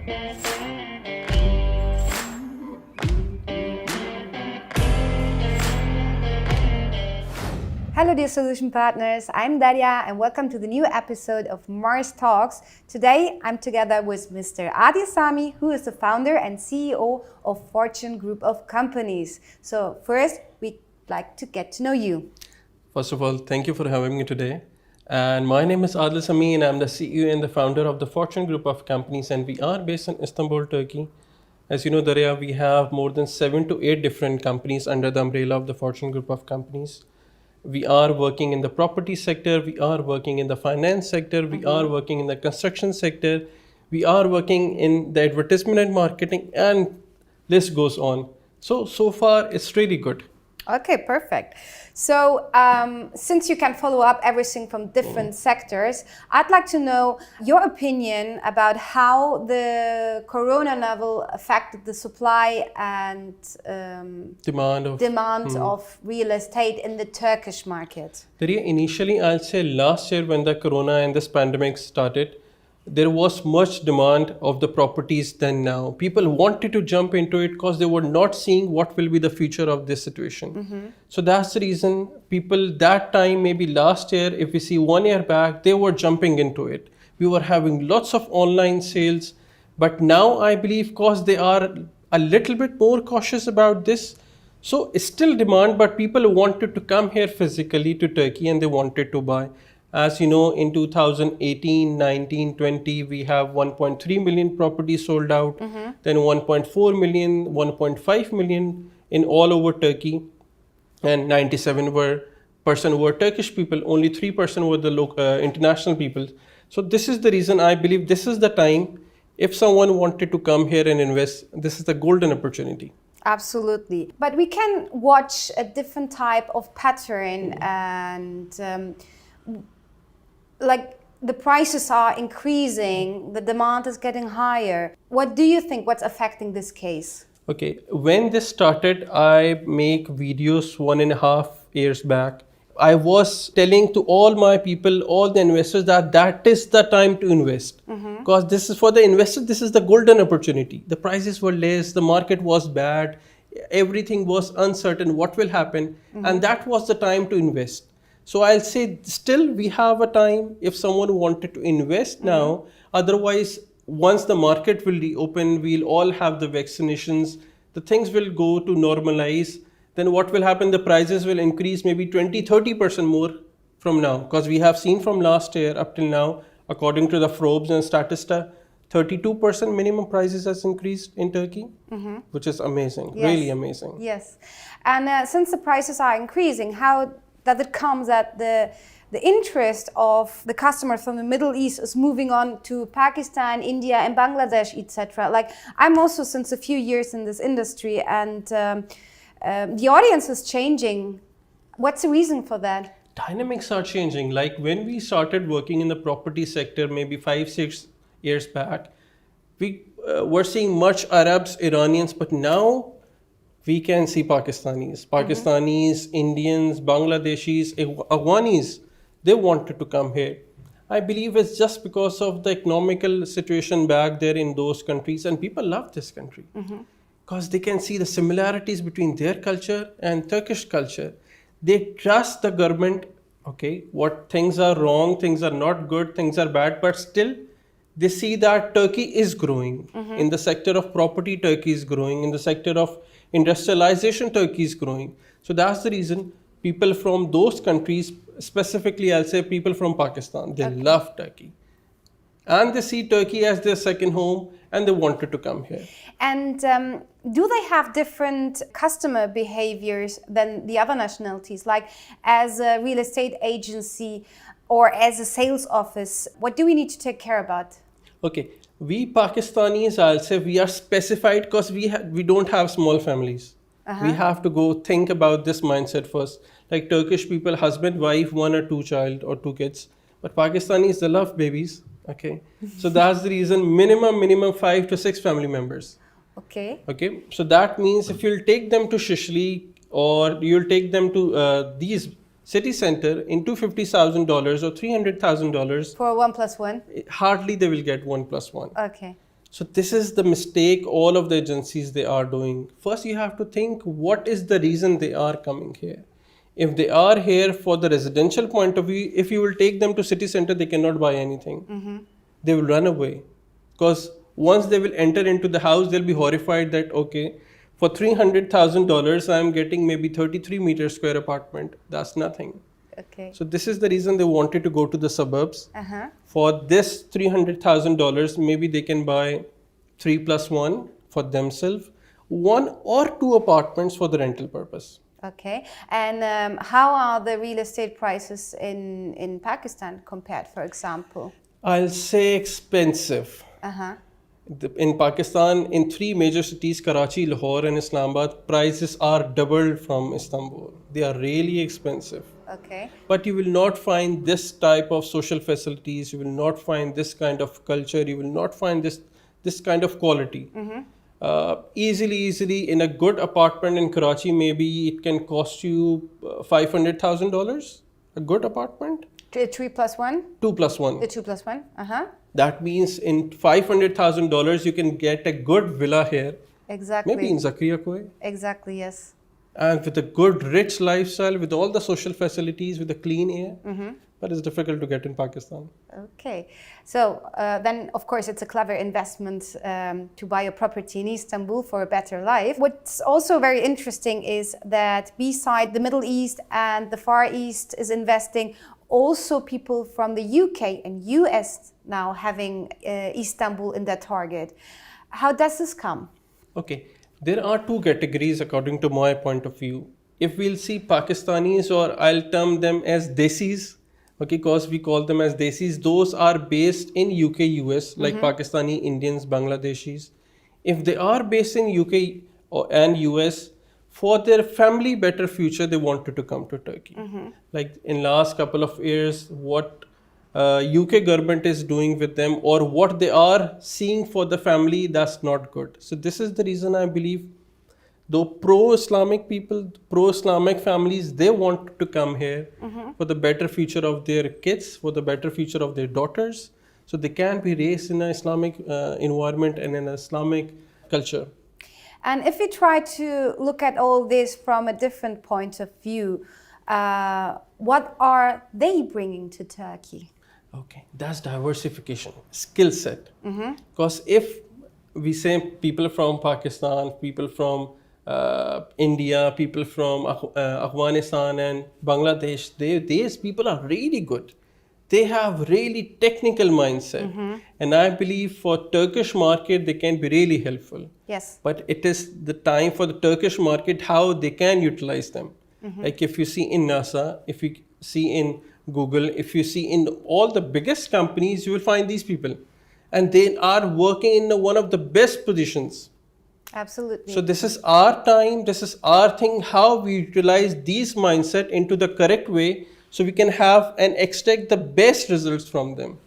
Hello dear solution partners, I'm Daria and welcome to the new episode of Mars Talks. Today I'm together with Mr. Adil Sami, who is the founder and CEO of Fortune Group of Companies. So first, we'd like to get to know you. First of all, thank you for having me today. And my name is Adil Sami and I'm the CEO and the founder of the Fortune Group of Companies, and we are based in Istanbul, Turkey. As you know, Daria, we have more than 7 to 8 different companies under the umbrella of the Fortune Group of Companies. We are working in the property sector, we are working in the finance sector, we are working in the construction sector, we are working in the advertisement and marketing, and list goes on. So far it's really good. Okay, perfect. So since you can follow up everything from different sectors, I'd like to know your opinion about how the corona level affected the supply and demand of real estate in the Turkish market. Initially, I'll say last year when the corona and this pandemic started, there was much demand of the properties than now. People wanted to jump into it because they were not seeing what will be the future of this situation. So that's the reason people that time, maybe last year, if we see 1 year back, they were jumping into it. We were having lots of online sales, but now I believe because they are a little bit more cautious about this, so it's still demand, but people wanted to come here physically to Turkey and they wanted to buy. As you know, in 2018, 19, 20, we have 1.3 million properties sold out, then 1.4 million, 1.5 million in all over Turkey, and 97% were Turkish people, only 3% were the international people. So this is the reason I believe this is the time, if someone wanted to come here and invest, this is the golden opportunity. Absolutely. But we can watch a different type of pattern and like the prices are increasing, the demand is getting higher. What do you think, what's affecting this case? Okay, when this started, I make videos 1.5 years back. I was telling to all my people, all the investors that is the time to invest. Because this is for the investors, this is the golden opportunity. The prices were less, the market was bad, everything was uncertain, what will happen? And that was the time to invest. So I'll say still we have a time if someone wanted to invest now. Otherwise, once the market will reopen, we'll all have the vaccinations, the things will go to normalize. Then what will happen? The prices will increase maybe 20-30% more from now. Because we have seen from last year up till now, according to the Forbes and Statista, 32% minimum prices has increased in Turkey, which is amazing, really amazing. Yes, and since the prices are increasing, how that it comes that the interest of the customers from the Middle East is moving on to Pakistan, India, and Bangladesh, etc. Like I'm also since a few years in this industry, and the audience is changing. What's the reason for that? Dynamics are changing. Like when we started working in the property sector, maybe 5-6 years back, we were seeing much Arabs, Iranians, but now we can see Pakistanis, Indians, Bangladeshis, Afghanis, they wanted to come here. I believe it's just because of the economical situation back there in those countries, and people love this country because they can see the similarities between their culture and Turkish culture. They trust the government, what things are wrong, things are not good, things are bad, but still they see that Turkey is growing. In the sector of property, Turkey is growing. In the sector of industrialization, Turkey is growing. So that's the reason people from those countries, specifically I'll say people from Pakistan, they love Turkey. And they see Turkey as their second home and they wanted to come here. And do they have different customer behaviors than the other nationalities? Like as a real estate agency or as a sales office, what do we need to take care about? Okay, we Pakistanis, I'll say we are specified because we don't have small families. We have to go think about this mindset first. Like Turkish people, husband, wife, 1 or 2 child or 2 kids. But Pakistanis, they love babies. Okay, so that's the reason minimum 5 to 6 family members. Okay. Okay, so that means if you'll take them to Shishli or you'll take them to these city center in $250,000 or $300,000. For 1+1? Hardly they will get 1+1. Okay. So this is the mistake all of the agencies they are doing. First, you have to think what is the reason they are coming here. If they are here for the residential point of view, if you will take them to city center, they cannot buy anything. They will run away, because once they will enter into the house, they'll be horrified that okay, for $300,000, I'm getting maybe 33 meter square apartment. That's nothing. Okay. So this is the reason they wanted to go to the suburbs. For this $300,000, maybe they can buy 3+1 for themselves, 1 or 2 apartments for the rental purpose. Okay. And how are the real estate prices in Pakistan compared, for example? I'll say expensive. In Pakistan, in 3 major cities, Karachi, Lahore and Islamabad, prices are doubled from Istanbul. They are really expensive. Okay. But you will not find this type of social facilities, you will not find this kind of culture, you will not find this kind of quality. Easily in a good apartment in Karachi, maybe it can cost you $500,000, a good apartment. 3+1? 2+1. The 2+1? That means in $500,000 you can get a good villa here. Exactly. Maybe in Zakria Koi. Exactly, yes. And with a good, rich lifestyle, with all the social facilities, with the clean air. But it's difficult to get in Pakistan. Okay. So then, of course, it's a clever investment to buy a property in Istanbul for a better life. What's also very interesting is that beside the Middle East and the Far East is investing, also people from the UK and US now having Istanbul in their target. How does this come? Okay. There are 2 categories according to my point of view. If we'll see Pakistanis, or I'll term them as Desis, okay, because we call them as Desis, those are based in UK, US, like Pakistani, Indians, Bangladeshis. If they are based in UK and US, for their family better future, they wanted to come to Turkey. Like in last couple of years, what UK government is doing with them, or what they are seeing for the family, that's not good. So this is the reason I believe, though pro-Islamic people, pro-Islamic families, they want to come here for the better future of their kids, for the better future of their daughters, so they can be raised in an Islamic environment and an Islamic culture. And if we try to look at all this from a different point of view, what are they bringing to Turkey? Okay, that's diversification, skill set. Because if we say people from Pakistan, people from India, people from Afghanistan and Bangladesh, these people are really good. They have really technical mindset. And I believe for Turkish market, they can be really helpful. Yes. But it is the time for the Turkish market, how they can utilize them. Like if you see in NASA, if you see in Google, if you see in all the biggest companies, you will find these people. And they are working in one of the best positions. Absolutely. So this is our time, this is our thing, how we utilize these mindset into the correct way, so we can have and extract the best results from them.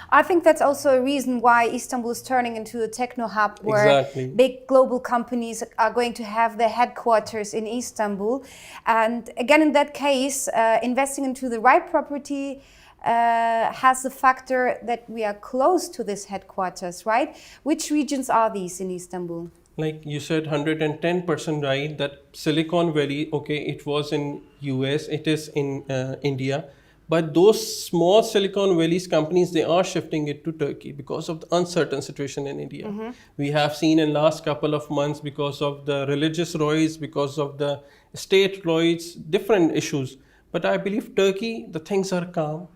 I think that's also a reason why Istanbul is turning into a techno hub, where big global companies are going to have their headquarters in Istanbul. And again, in that case, investing into the right property has the factor that we are close to this headquarters, right? Which regions are these in Istanbul? Like you said, 110% right, that Silicon Valley, okay, it was in US, it is in India. But those small Silicon Valley's companies, they are shifting it to Turkey because of the uncertain situation in India. We have seen in last couple of months, because of the religious riots, because of the state riots, different issues. But I believe Turkey, the things are calm.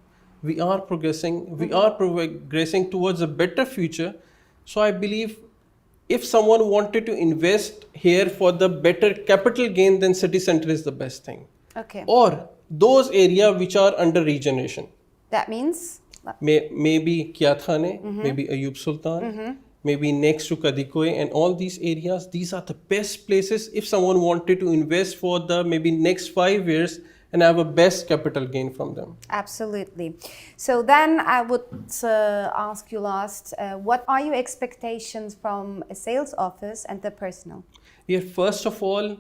We are progressing. We are progressing towards a better future. So I believe if someone wanted to invest here for the better capital gain, then city center is the best thing. Okay. Or those areas which are under regeneration. That means? Maybe Kiathane, maybe Ayub Sultan, maybe next to Kadikoy, and all these areas, these are the best places if someone wanted to invest for the maybe next 5 years and have a best capital gain from them. Absolutely. So then I would ask you last, what are your expectations from a sales office and the personnel? Yeah, first of all,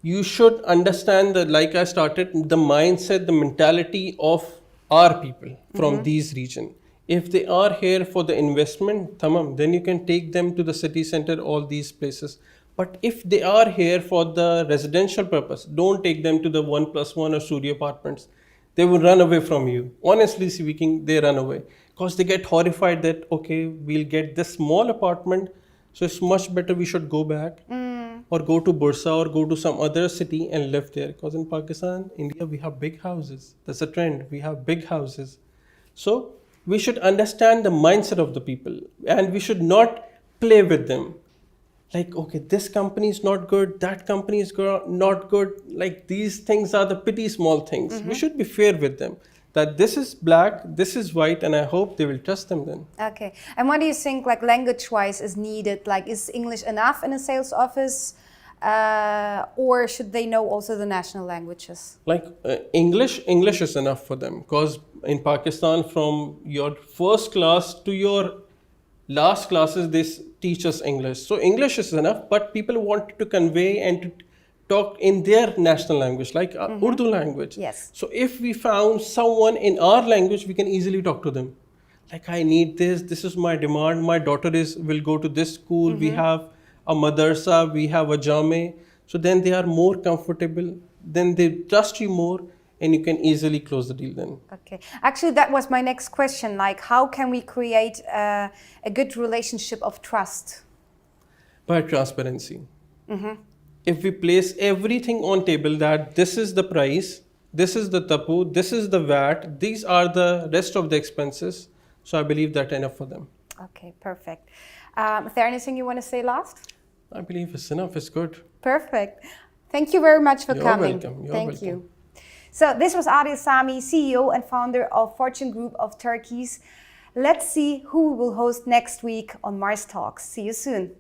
you should understand that, like I started, the mindset, the mentality of our people from these regions. If they are here for the investment, tamam, then you can take them to the city center, all these places. But if they are here for the residential purpose, don't take them to the 1+1 or studio apartments. They will run away from you. Honestly speaking, they run away because they get horrified that, okay, we'll get this small apartment, so it's much better we should go back or go to Bursa or go to some other city and live there. Because in Pakistan, India, we have big houses. That's a trend. We have big houses. So we should understand the mindset of the people and we should not play with them. Like, okay, this company is not good, that company is not good. Like, these things are the petty small things. We should be fair with them. That this is black, this is white, and I hope they will trust them then. Okay. And what do you think, like, language-wise is needed? Like, is English enough in a sales office? Or should they know also the national languages? Like, English is enough for them. Because in Pakistan, from your first class to your last classes, they teach us English. So English is enough, but people want to convey and to talk in their national language, like Urdu language. Yes. So if we found someone in our language, we can easily talk to them. Like, I need this is my demand. My daughter will go to this school. We have a madrasa, we have a jame. So then they are more comfortable. Then they trust you more. And you can easily close the deal then. Okay. Actually, that was my next question. Like, how can we create a good relationship of trust? By transparency. If we place everything on table that this is the price, this is the tapu, this is the VAT, these are the rest of the expenses. So I believe that's enough for them. Okay, perfect. Is there anything you want to say last? I believe it's enough. It's good. Perfect. Thank you very much for You're coming. welcome. You're Thank welcome. you. So this was Adil Sami, CEO and founder of Fortune Group of Turkeys. Let's see who we will host next week on Mars Talks. See you soon.